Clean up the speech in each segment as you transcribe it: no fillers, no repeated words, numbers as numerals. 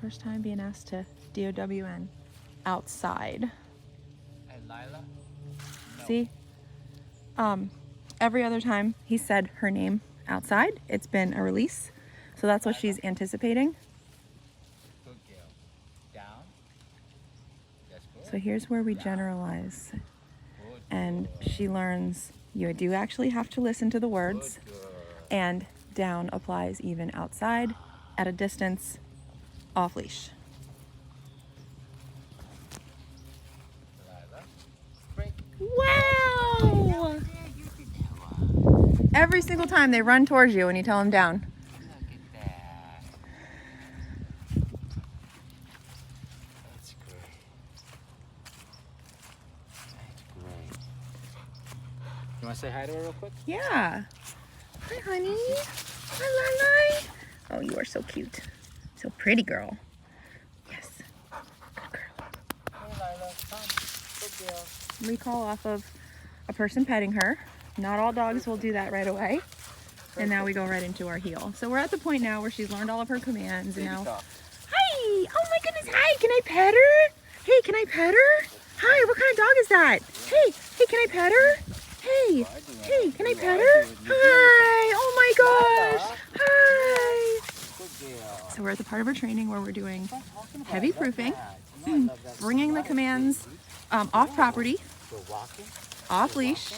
first time being asked to DOWN outside. And Lila? No. See? Every other time he said her name outside, it's been a release. So that's what she's anticipating. Good girl. Down. That's good. So here's where we generalize. And she learns you do actually have to listen to the words. And down applies even outside, at a distance, off leash. Wow! Every single time they run towards you when you tell them down. Look at that. That's great. That's great. You want to say hi to her real quick? Yeah. Hi, honey. Hi, Lila. Oh, you are so cute. So pretty, girl. Yes. Good girl. Hey, Lila. Come. Good girl. Recall off of a person petting her. Not all dogs will do that right away. And now we go right into our heel. So we're at the point now where she's learned all of her commands. And now, hi! Oh my goodness, hi! Can I pet her? Hey, can I pet her? Hi, what kind of dog is that? Hey, can I pet her? Hey, can I pet her? Hi! Oh my gosh! Hi! So we're at the part of our training where we're doing heavy proofing, bringing the commands off property, off leash.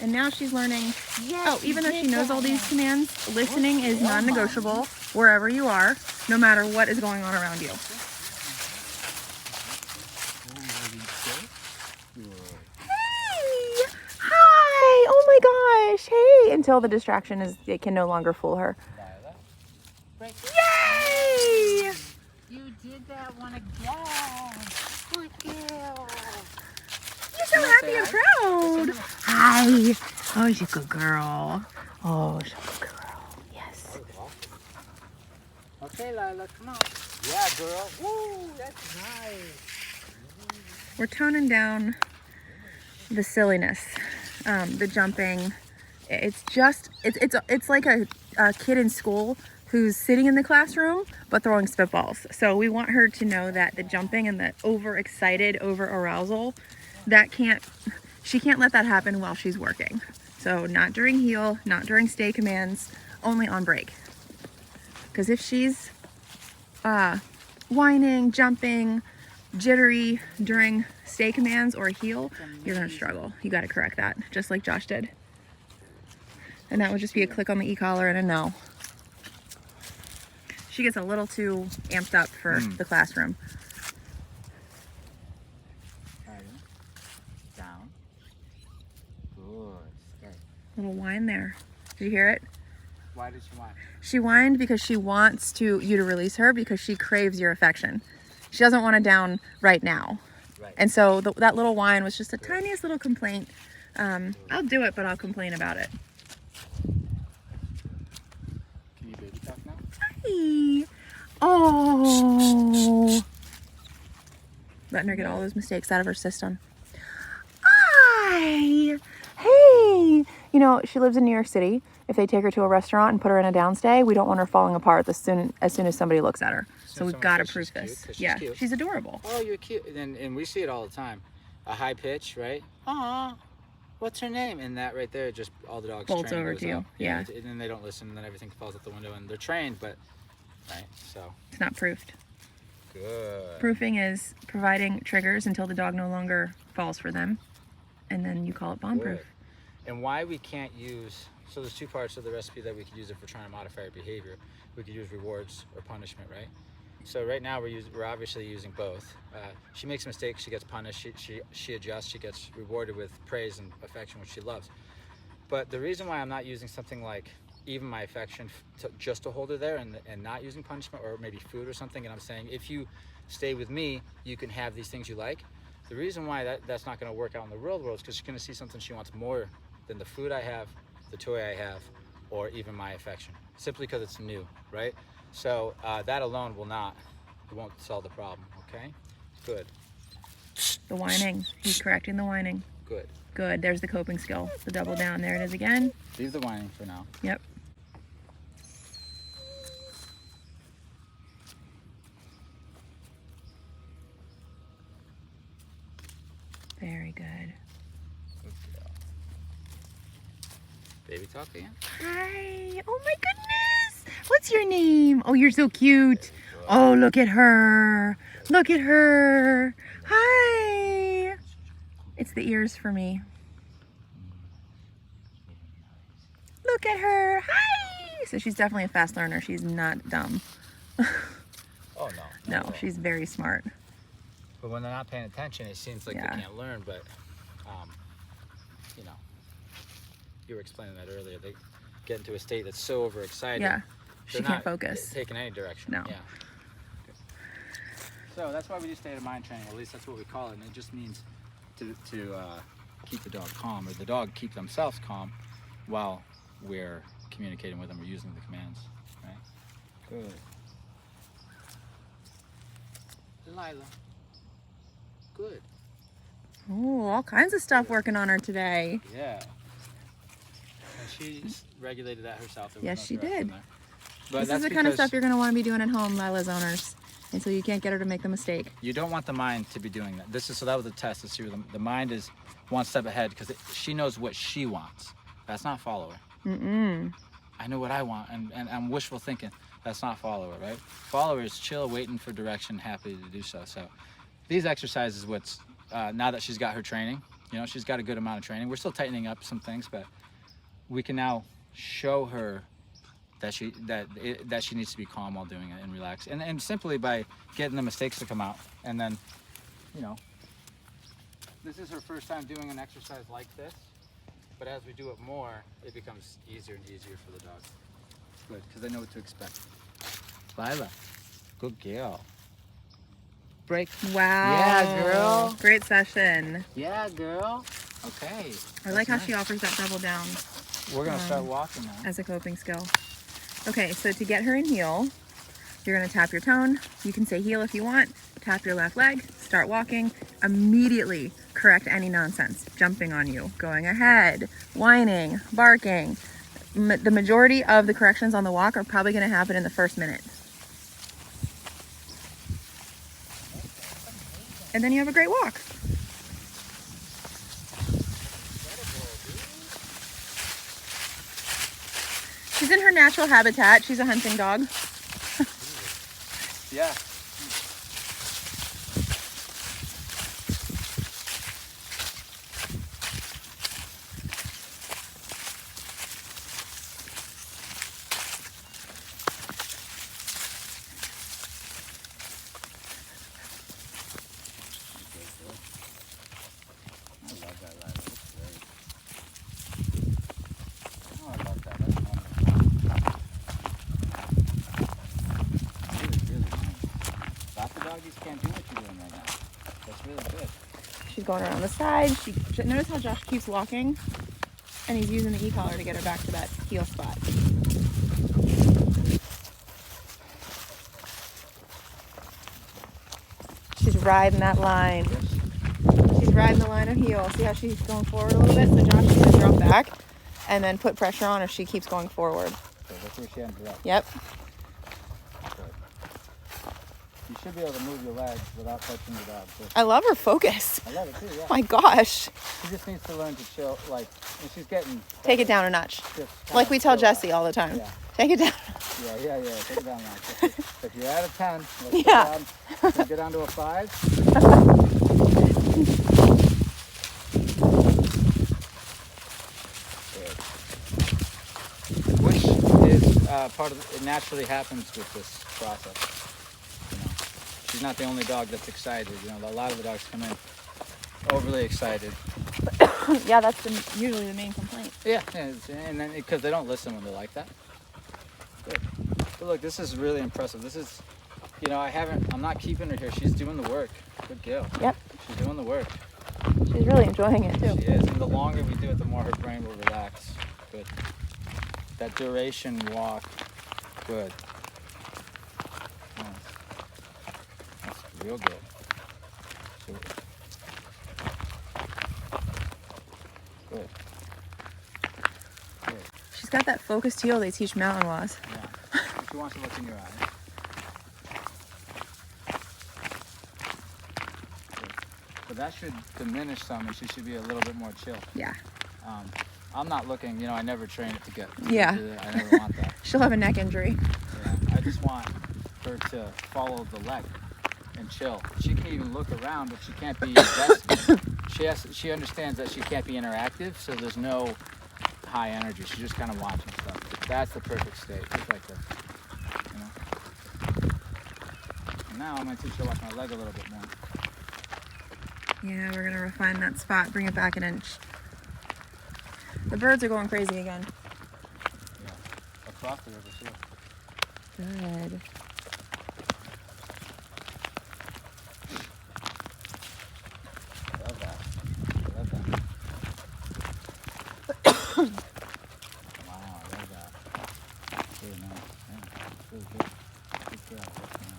And now she's learning, even though she knows all these commands, listening is non-negotiable wherever you are, no matter what is going on around you. Hey! Hi! Oh my gosh! Hey! Until the distraction is, it can no longer fool her. Yay! You did that one again. Good girl. You're so happy and proud. Hi. Oh, she's a good girl. Oh, she's a good girl. Yes. Okay, Lila, come on. Yeah, girl. Woo, that's nice. We're toning down the silliness, the jumping. It's just, it's like a kid in school who's sitting in the classroom but throwing spitballs. So we want her to know that the jumping and the overexcited, over arousal, she can't let that happen while she's working. So not during heel, not during stay commands, only on break. Because if she's whining, jumping, jittery during stay commands or heel, you're gonna struggle. You gotta correct that, just like Josh did. And that would just be a click on the e-collar and a no. She gets a little too amped up for the classroom. Down. Good. Stay. Little whine there. Did you hear it? Why did she whine? She whined because she wants you to release her because she craves your affection. She doesn't want to down right now. Right. And so that little whine was just the tiniest little complaint. I'll do it, but I'll complain about it. Can you baby talk now? Hi. Oh. Letting her get all those mistakes out of her system. Hi. Hey. You know, she lives in New York City. If they take her to a restaurant and put her in a downstay, we don't want her falling apart as soon as somebody looks at her. So we've got to proof this. Yeah, she's adorable. Oh, you're cute. And we see it all the time. A high pitch, right? Aw, what's her name? And that right there, just all the dogs Bolts over to you. Yeah. And then they don't listen, and then everything falls out the window. And they're trained, but, right, so. It's not proofed. Good. Proofing is providing triggers until the dog no longer falls for them. And then you call it bond proof. And why we can't use, so there's two parts of the recipe that we could use if we're trying to modify our behavior. We could use rewards or punishment, right? So right now we're obviously using both. She makes mistakes, she gets punished, she adjusts, she gets rewarded with praise and affection, which she loves. But the reason why I'm not using something like even my affection just to hold her there and not using punishment or maybe food or something, and I'm saying if you stay with me, you can have these things you like. The reason why that's not going to work out in the real world is because she's going to see something she wants more than the food I have, the toy I have, or even my affection, simply because it's new, right? So that alone it won't solve the problem, okay? Good. The whining. He's correcting the whining. Good. Good. There's the coping skill. The double down. There it is again. Leave the whining for now. Yep. Very good. Good girl. Baby talk again? Hi. Oh my goodness. What's your name? Oh, you're so cute. Oh, look at her. Look at her. Hi. It's the ears for me. Look at her. Hi. So she's definitely a fast learner. She's not dumb. Oh, no. No, she's very smart. But when they're not paying attention, it seems like Yeah. they can't learn. But, you know, you were explaining that earlier. They get into a state that's so overexcited. Yeah, she they're can't not focus. taking any direction. No. Yeah. So that's why we do state of mind training. At least that's what we call it. And it just means to keep the dog calm, or the dog keep themselves calm while we're communicating with them or using the commands. Right? Good. Lila. Good. Oh, all kinds of stuff working on her today. Yeah. And she's regulated that herself. There was Yes, no she direction did. there. But This that's is the kind of because stuff you're going to want to be doing at home, Lila's owners. And so you can't get her to make the mistake. you don't want the mind to be doing that. So that was a test to see where the mind is one step ahead, because she knows what she wants. That's not follower. Mm-mm. I know what I want, and I'm wishful thinking. That's not follower, right? Follower is chill, waiting for direction, happy to do so. So these exercises, now that she's got her training, you know, she's got a good amount of training. We're still tightening up some things, but we can now show her that she needs to be calm while doing it and relax, and simply by getting the mistakes to come out. And then, you know, this is her first time doing an exercise like this, but as we do it more, it becomes easier and easier for the dog. Good, because they know what to expect. Lila, good girl. Break. Wow. Yeah, girl. Great session. Yeah, girl. Okay. I like how she offers that double down We're gonna start walking now. as a coping skill. Okay, so to get her in heel, you're gonna tap your tone. You can say heel if you want. Tap your left leg, start walking. Immediately correct any nonsense. Jumping on you, going ahead, whining, barking. The majority of the corrections on the walk are probably gonna happen in the first minute. And then you have a great walk. She's in her natural habitat. She's a hunting dog. Yeah. Doggies can't do what you're doing right now. That's really good. She's going around the side. Notice how Josh keeps walking, and he's using the e-collar to get her back to that heel spot. She's riding that line. She's riding the line of heel. See how she's going forward a little bit? So Josh is going to drop back and then put pressure on if she keeps going forward. So that's where she ended up. Yep. You should be able to move your legs without touching the dog. So I love her focus. I love it too, yeah. Oh my gosh. She just needs to learn to chill, like, when she's getting... Take it down a notch. just Like we tell chill out. Jessie all the time. Yeah. Take it down. Yeah, take it down now. If you're at a 10, let's Yeah. get down to a 5. Which is part of it naturally happens with this process. You know, she's not the only dog that's excited. You know, a lot of the dogs come in overly excited. Yeah, that's usually the main complaint. Yeah, and then because they don't listen when they're like that. Good. But look, this is really impressive. This is, you know, I'm not keeping her here. She's doing the work. Good girl. Yep. She's doing the work. She's really enjoying it too. She is, and the longer we do it, the more her brain will relax. Good. That duration walk. Good. Nice. That's real good. Good. Good. She's got that focused heel they teach mountain was. Yeah. She wants to look in your eyes. Good. But that should diminish some, and she should be a little bit more chill. Yeah. I'm not looking, I never train it to get. Yeah. I never want that. She'll have a neck injury. Yeah, I just want her to follow the leg and chill. She can even look around, but she can't be invested. She understands that she can't be interactive, so there's no high energy. She's just kind of watching stuff. That's the perfect state, just like this. And now I'm going to teach her to watch my leg a little bit more. Yeah, we're going to refine that spot, bring it back an inch. The birds are going crazy again. Yeah, across the river too. Good. Love that. Love that. Wow, I love that. That's really nice. Yeah, that's really good. Good job. That's nice.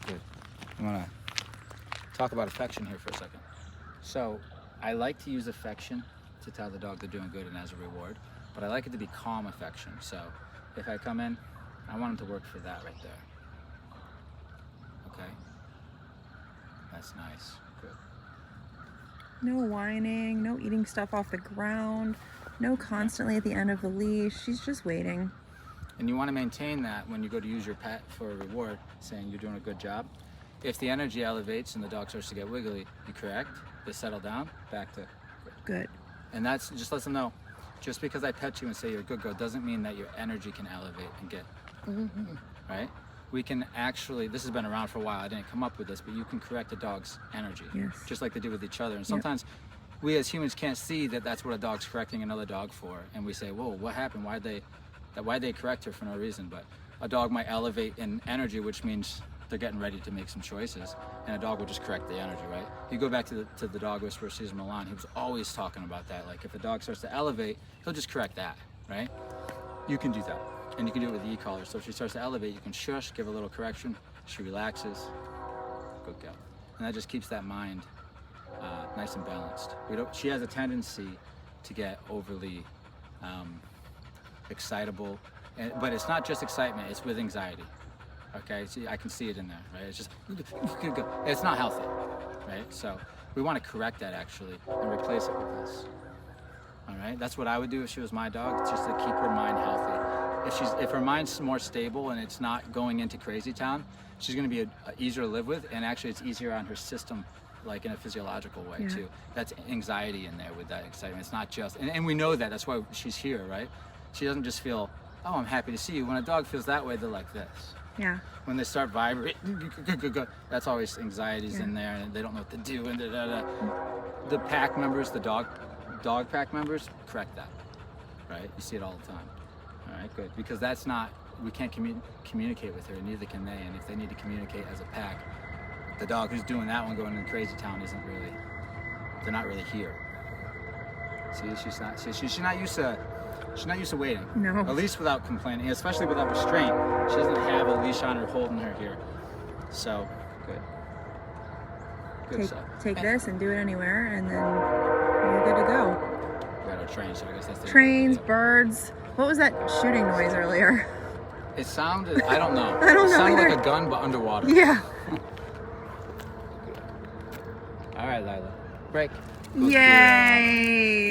Good. I'm gonna talk about affection here for a second. So I like to use affection to tell the dog they're doing good and as a reward, but I like it to be calm affection. So if I come in, I want them to work for that right there. Okay? That's nice. Good. No whining, no eating stuff off the ground, no constantly at the end of the leash. She's just waiting. And you want to maintain that when you go to use your pet for a reward, saying you're doing a good job. If the energy elevates and the dog starts to get wiggly, you correct, they settle down, back to Good. And that's just lets them know, just because I pet you and say you're a good girl doesn't mean that your energy can elevate and get, right? We can actually, this has been around for a while, I didn't come up with this, but you can correct a dog's energy, Yes. just like they do with each other. And sometimes we as humans can't see that that's what a dog's correcting another dog for. And we say, whoa, what happened? Why'd they correct her for no reason? But a dog might elevate in energy, which means they're getting ready to make some choices, and a dog will just correct the energy, right? You go back to the dog whisperer, Cesar Milan, he was always talking about that. Like if a dog starts to elevate, he'll just correct that, right? You can do that, and you can do it with the e-collar. So if she starts to elevate, you can shush, give a little correction, she relaxes, good girl. And that just keeps that mind nice and balanced. She has a tendency to get overly excitable, but it's not just excitement, it's with anxiety. Okay, see, I can see it in there, right? It's just, it's not healthy, right? So we want to correct that actually and replace it with this. All right, that's what I would do if she was my dog, just to keep her mind healthy. If her mind's more stable and it's not going into crazy town, she's going to be easier to live with, and actually it's easier on her system, like in a physiological way too. That's anxiety in there with that excitement. It's not just, and we know that, that's why she's here, right? She doesn't just feel, oh, I'm happy to see you. When a dog feels that way, they're like this. Yeah. When they start vibrating, that's always anxieties in there, and they don't know what to do. And the pack members, the dog pack members, correct that, right? You see it all the time. All right, good, because that's not, we can't communicate with her, and neither can they. And if they need to communicate as a pack, the dog who's doing that one going in crazy town isn't really, they're not really here. See, she's not used to. She's not used to waiting. No. At least without complaining, especially without restraint. She doesn't have a leash on her holding her here. So, good. Good stuff. Take this and do it anywhere, and then you're good to go. We got our train, so I guess that's the Trains, birds. What was that shooting noise earlier? It sounded, I don't know. I don't know It sounded either. like a gun, but underwater. Yeah. All right, Lila. Break. Yay!